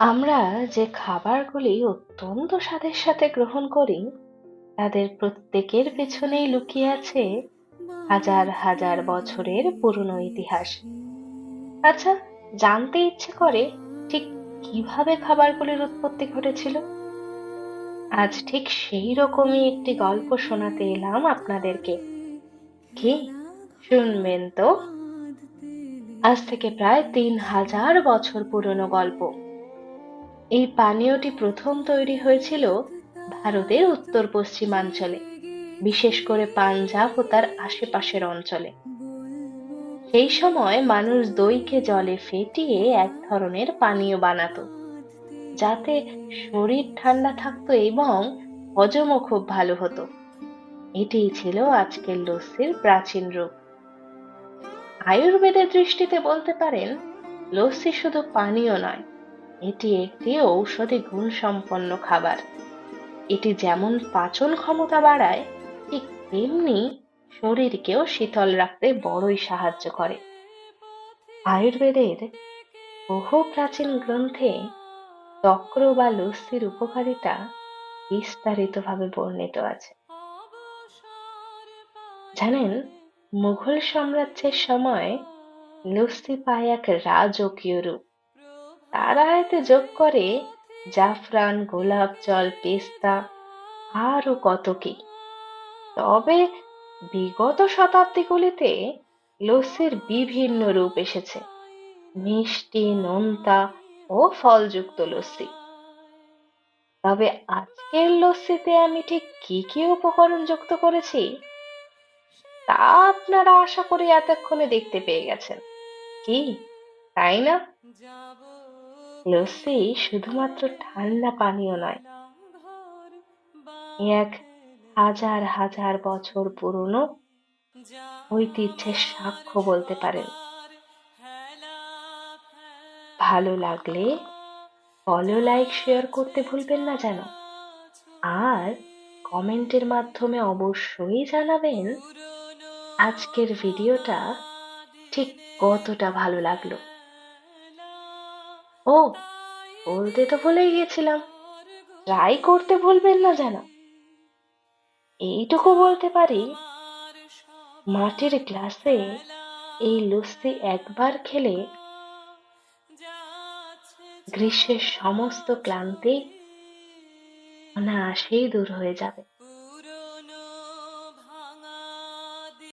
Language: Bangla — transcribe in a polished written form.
আমরা যে খাবারগুলি অত্যন্ত স্বাদের সাথে গ্রহণ করি তাদের প্রত্যেকের পেছনেই লুকিয়ে আছে হাজার হাজার বছরের পুরনো ইতিহাস। আচ্ছা, জানতে ইচ্ছে করে ঠিক কিভাবে খাবারগুলির উৎপত্তি ঘটেছিল। আজ ঠিক সেই রকমই একটি গল্প শোনাতে এলাম আপনাদেরকে। কি শুনবেন তো? আজ থেকে প্রায় 3000 বছর পুরনো গল্প। এই পানীয়টি প্রথম তৈরি হয়েছিল ভারতের উত্তর পশ্চিমাঞ্চলে, বিশেষ করে পাঞ্জাব ও তার আশেপাশের অঞ্চলে। সেই সময় মানুষ দইকে জলে ফেটিয়ে এক ধরনের পানীয় বানাতো, যাতে শরীর ঠান্ডা থাকতো এবং হজমও খুব ভালো হতো। এটিই ছিল আজকের লস্যির প্রাচীন রূপ। আয়ুর্বেদের দৃষ্টিতে বলতে পারেন, লস্যি শুধু পানীয় নয়, এটি একটি ঔষধি গুণসম্পন্ন খাবার। এটি যেমন পাচন ক্ষমতা বাড়ায়, ঠিক তেমনি শরীরকেও শীতল রাখতে বড়ই সাহায্য করে। আয়ুর্বেদের বহু প্রাচীন গ্রন্থে তক্র বা লস্যির উপকারিতা বিস্তারিতভাবে বর্ণিত আছে। জানেন, মুঘল সাম্রাজ্যের সময় লস্যি পায় এক রাজকীয় রূপ। তারা এতে যোগ করে জাফরান, গোলাপ জল, পেস্তা, আরো কত কি। তবে বিগত শতাব্দীগুলিতে লস্যির বিভিন্ন রূপ এসেছে: মিষ্টি, নোনতা ও ফলযুক্ত লস্যি। তবে আজকের লস্যিতে আমি ঠিক কি কি উপকরণ যুক্ত করেছি তা আপনারা আশা করি এতক্ষণে দেখতে পেয়ে গেছেন। কি, তাই না? লস্যি শুধুমাত্র ঠান্ডা পানীয় নয়, এ এক হাজার হাজার বছর পুরনো ঐতিহ্যের সাক্ষ্য বলতে পারেন। ভালো লাগলে ফলো, লাইক, শেয়ার করতে ভুলবেন না যেন। আর কমেন্টের মাধ্যমে অবশ্যই জানাবেন আজকের ভিডিওটা ঠিক কতটা ভালো লাগলো। ও, বলতে তো ভুলেই গেছিলাম, ট্রাই করতে ভুলবেন না যেন। এইটুকু বলতে পারি, মাটির গ্লাসে এই লস্যি একবার খেলে গ্রীষ্মের সমস্ত ক্লান্তি অনায়াসেই দূর হয়ে যাবে।